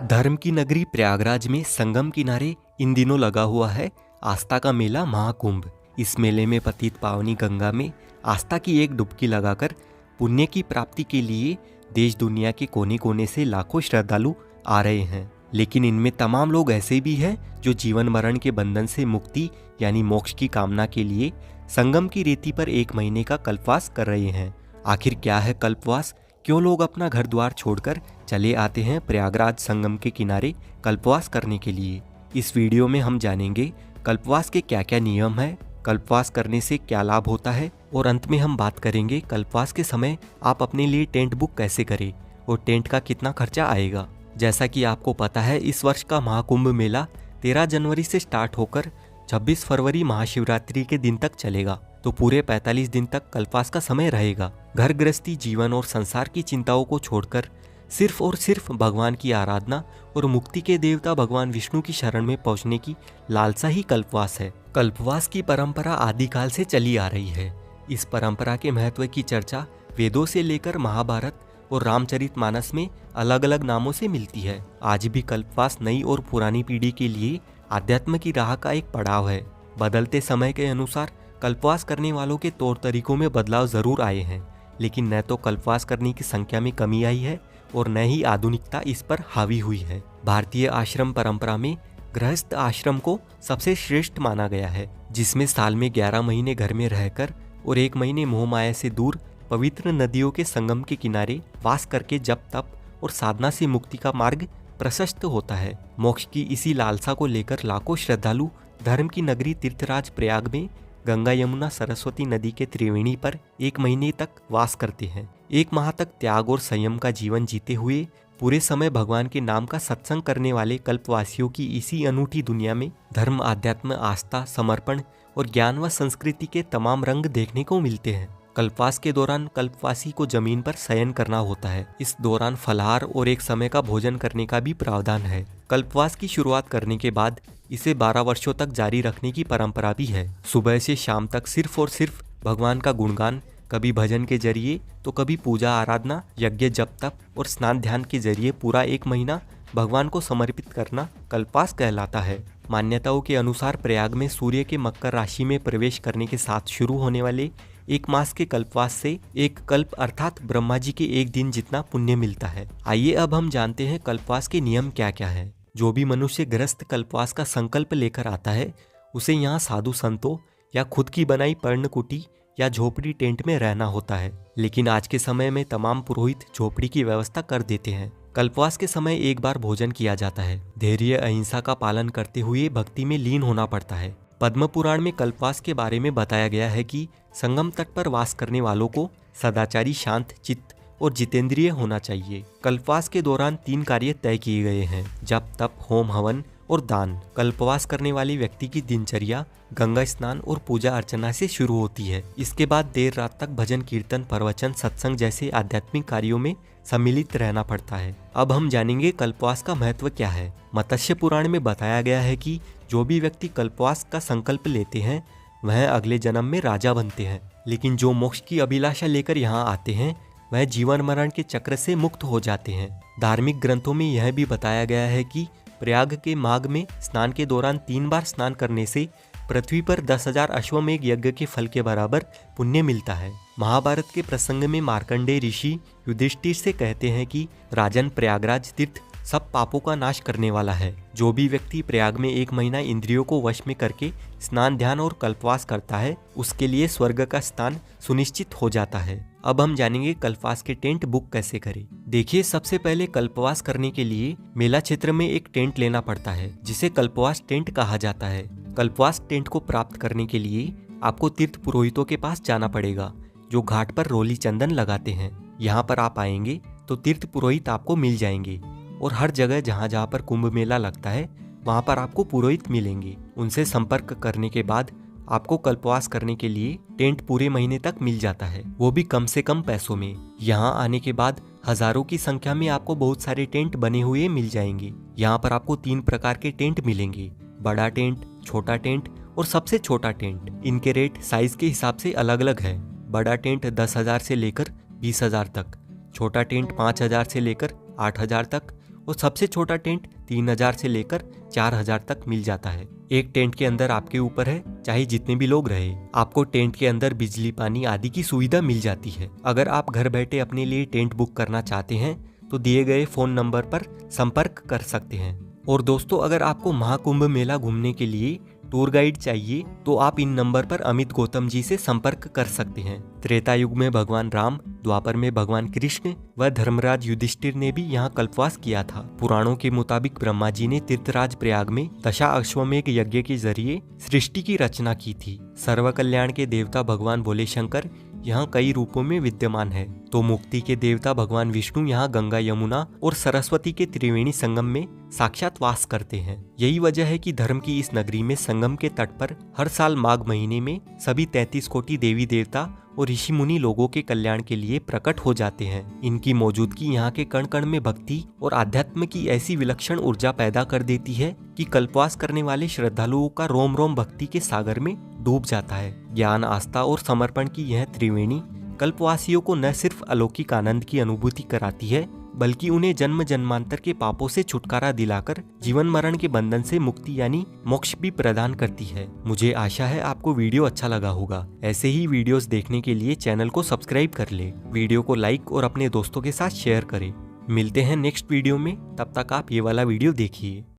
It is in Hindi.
धर्म की नगरी प्रयागराज में संगम किनारे इन दिनों लगा हुआ है आस्था का मेला महाकुंभ। इस मेले में पतित पावनी गंगा में आस्था की एक डुबकी लगाकर पुण्य की प्राप्ति के लिए देश दुनिया के कोने कोने से लाखों श्रद्धालु आ रहे हैं। लेकिन इनमें तमाम लोग ऐसे भी हैं जो जीवन मरण के बंधन से मुक्ति यानी मोक्ष की कामना के लिए संगम की रेती पर 1 महीने का कल्पवास कर रहे हैं। आखिर क्या है कल्पवास? क्यों लोग अपना घर द्वार छोड़कर चले आते हैं प्रयागराज संगम के किनारे कल्पवास करने के लिए? इस वीडियो में हम जानेंगे कल्पवास के क्या क्या नियम है, कल्पवास करने से क्या लाभ होता है, और अंत में हम बात करेंगे कल्पवास के समय आप अपने लिए टेंट बुक कैसे करें और टेंट का कितना खर्चा आएगा। जैसा कि आपको पता है, इस वर्ष का महाकुंभ मेला 13 जनवरी से स्टार्ट होकर 26 फरवरी महाशिवरात्रि के दिन तक चलेगा, तो पूरे 45 दिन तक कल्पवास का समय रहेगा। घर गृहस्थी जीवन और संसार की चिंताओं को छोड़कर सिर्फ और सिर्फ भगवान की आराधना और मुक्ति के देवता भगवान विष्णु की शरण में पहुंचने की लालसा ही कल्पवास है। कल्पवास की परंपरा आदिकाल से चली आ रही है। इस परंपरा के महत्व की चर्चा वेदों से लेकर महाभारत और रामचरितमानस में अलग अलग नामों से मिलती है। आज भी कल्पवास नई और पुरानी पीढ़ी के लिए आध्यात्म की राह का एक पड़ाव है। बदलते समय के अनुसार कल्पवास करने वालों के तौर तरीकों में बदलाव जरूर आए हैं, लेकिन न तो कल्पवास करने की संख्या में कमी आई है और न ही आधुनिकता इस पर हावी हुई है। भारतीय आश्रम परंपरा में गृहस्थ आश्रम को सबसे श्रेष्ठ माना गया है, जिसमें साल में 11 महीने घर में रहकर और 1 महीने मोह माया से दूर पवित्र नदियों के संगम के किनारे वास करके जप तप और साधना से मुक्ति का मार्ग प्रशस्त होता है। मोक्ष की इसी लालसा को लेकर लाखों श्रद्धालु धर्म की नगरी तीर्थराज प्रयाग में गंगा यमुना सरस्वती नदी के त्रिवेणी पर 1 महीने तक वास करते हैं। 1 माह तक त्याग और संयम का जीवन जीते हुए पूरे समय भगवान के नाम का सत्संग करने वाले कल्पवासियों की इसी अनूठी दुनिया में धर्म, आध्यात्म, आस्था, समर्पण और ज्ञान व संस्कृति के तमाम रंग देखने को मिलते हैं। कल्पवास के दौरान कल्पवासी को जमीन पर शयन करना होता है। इस दौरान फलाहार और 1 समय का भोजन करने का भी प्रावधान है। कल्पवास की शुरुआत करने के बाद इसे 12 वर्षों तक जारी रखने की परंपरा भी है। सुबह से शाम तक सिर्फ और सिर्फ भगवान का गुणगान, कभी भजन के जरिए तो कभी पूजा आराधना, यज्ञ, जप तप और स्नान ध्यान के जरिए पूरा 1 महीना भगवान को समर्पित करना कल्पवास कहलाता है। मान्यताओं के अनुसार प्रयाग में सूर्य के मकर राशि में प्रवेश करने के साथ शुरू होने वाले 1 मास के कल्पवास से 1 कल्प अर्थात ब्रह्मा जी के 1 दिन जितना पुण्य मिलता है। आइए अब हम जानते हैं कल्पवास के नियम क्या क्या है। जो भी मनुष्य गृहस्थ कल्पवास का संकल्प लेकर आता है, उसे यहाँ साधु संतों या खुद की बनाई पर्णकुटी या झोपड़ी टेंट में रहना होता है। लेकिन आज के समय में तमाम पुरोहित झोपड़ी की व्यवस्था कर देते हैं। कल्पवास के समय 1 बार भोजन किया जाता है। धैर्य, अहिंसा का पालन करते हुए भक्ति में लीन होना पड़ता है। पद्म पुराण में कल्पवास के बारे में बताया गया है कि संगम तट पर वास करने वालों को सदाचारी, शांत चित्त और जितेंद्रिय होना चाहिए। कल्पवास के दौरान 3 कार्य तय किए गए हैं: जप तप, होम हवन और दान। कल्पवास करने वाले व्यक्ति की दिनचर्या गंगा स्नान और पूजा अर्चना से शुरू होती है। इसके बाद देर रात तक भजन, कीर्तन, प्रवचन, सत्संग जैसे आध्यात्मिक कार्यों में सम्मिलित रहना पड़ता है। अब हम जानेंगे कल्पवास का महत्व क्या है। मत्स्य पुराण में बताया गया है कि जो भी व्यक्ति कल्पवास का संकल्प लेते हैं वह अगले जन्म में राजा बनते हैं। लेकिन जो मोक्ष की अभिलाषा लेकर यहाँ आते हैं वह जीवन मरण के चक्र से मुक्त हो जाते हैं। धार्मिक ग्रंथों में यह भी बताया गया है कि प्रयाग के माघ में स्नान के दौरान 3 बार स्नान करने से पृथ्वी पर 10,000 अश्वमेघ यज्ञ के फल के बराबर पुण्य मिलता है। महाभारत के प्रसंग में मार्कंडेय ऋषि युधिष्ठिर से कहते हैं कि राजन, प्रयागराज तीर्थ सब पापों का नाश करने वाला है। जो भी व्यक्ति प्रयाग में 1 महीना इंद्रियों को वश में करके स्नान, ध्यान और कल्पवास करता है, उसके लिए स्वर्ग का स्थान सुनिश्चित हो जाता है। अब हम जानेंगे कल्पवास के टेंट बुक कैसे करें। देखिए, सबसे पहले कल्पवास करने के लिए मेला क्षेत्र में एक टेंट लेना पड़ता है, जिसे कल्पवास टेंट कहा जाता है। कल्पवास टेंट को प्राप्त करने के लिए आपको तीर्थ पुरोहितों के पास जाना पड़ेगा, जो घाट पर रोली चंदन लगाते हैं। यहाँ पर आप आएंगे तो तीर्थ पुरोहित आपको मिल जाएंगे और हर जगह जहाँ जहाँ पर कुंभ मेला लगता है वहाँ पर आपको पुरोहित मिलेंगे। उनसे संपर्क करने के बाद आपको कल्पवास करने के लिए टेंट पूरे महीने तक मिल जाता है, वो भी कम से कम पैसों में। यहाँ आने के बाद हजारों की संख्या में आपको बहुत सारे टेंट बने हुए मिल जाएंगे। यहाँ पर आपको 3 प्रकार के टेंट मिलेंगे: बड़ा टेंट, छोटा टेंट और सबसे छोटा टेंट। इनके रेट साइज के हिसाब से अलग अलग है। बड़ा टेंट 10,000 से लेकर 20,000 तक, छोटा टेंट 5,000 से लेकर 8,000 तक और सबसे छोटा टेंट 3,000 से लेकर 4,000 तक मिल जाता है। एक टेंट के अंदर आपके ऊपर है चाहे जितने भी लोग रहे, आपको टेंट के अंदर बिजली, पानी आदि की सुविधा मिल जाती है। अगर आप घर बैठे अपने लिए टेंट बुक करना चाहते हैं तो दिए गए फोन नंबर पर संपर्क कर सकते हैं। और दोस्तों, अगर आपको महाकुंभ मेला घूमने के लिए टूर गाइड चाहिए तो आप इन नंबर पर अमित गौतम जी से संपर्क कर सकते हैं। त्रेता युग में भगवान राम, द्वापर में भगवान कृष्ण व धर्मराज युधिष्ठिर ने भी यहाँ कल्पवास किया था। पुराणों के मुताबिक ब्रह्मा जी ने तीर्थराज प्रयाग में दशा अश्वमेघ यज्ञ के जरिए सृष्टि की रचना की थी। सर्व कल्याण के देवता भगवान भोले शंकर यहाँ कई रूपों में विद्यमान है, तो मुक्ति के देवता भगवान विष्णु यहाँ गंगा, यमुना और सरस्वती के त्रिवेणी संगम में साक्षात वास करते हैं। यही वजह है कि धर्म की इस नगरी में संगम के तट पर हर साल माघ महीने में सभी 33 कोटि देवी देवता और ऋषि मुनि लोगों के कल्याण के लिए प्रकट हो जाते हैं। इनकी मौजूदगी यहाँ के कण कण में भक्ति और आध्यात्म की ऐसी विलक्षण ऊर्जा पैदा कर देती है कि कल्पवास करने वाले श्रद्धालुओं का रोम रोम भक्ति के सागर में डूब जाता है। ज्ञान, आस्था और समर्पण की यह त्रिवेणी कल्पवासियों को न सिर्फ अलौकिक आनंद की अनुभूति कराती है, बल्कि उन्हें जन्म जन्मांतर के पापों से छुटकारा दिलाकर जीवन मरण के बंधन से मुक्ति यानी मोक्ष भी प्रदान करती है। मुझे आशा है आपको वीडियो अच्छा लगा होगा। ऐसे ही वीडियोस देखने के लिए चैनल को सब्सक्राइब कर ले, वीडियो को लाइक और अपने दोस्तों के साथ शेयर करें। मिलते हैं नेक्स्ट वीडियो में, तब तक आप ये वाला वीडियो देखिए।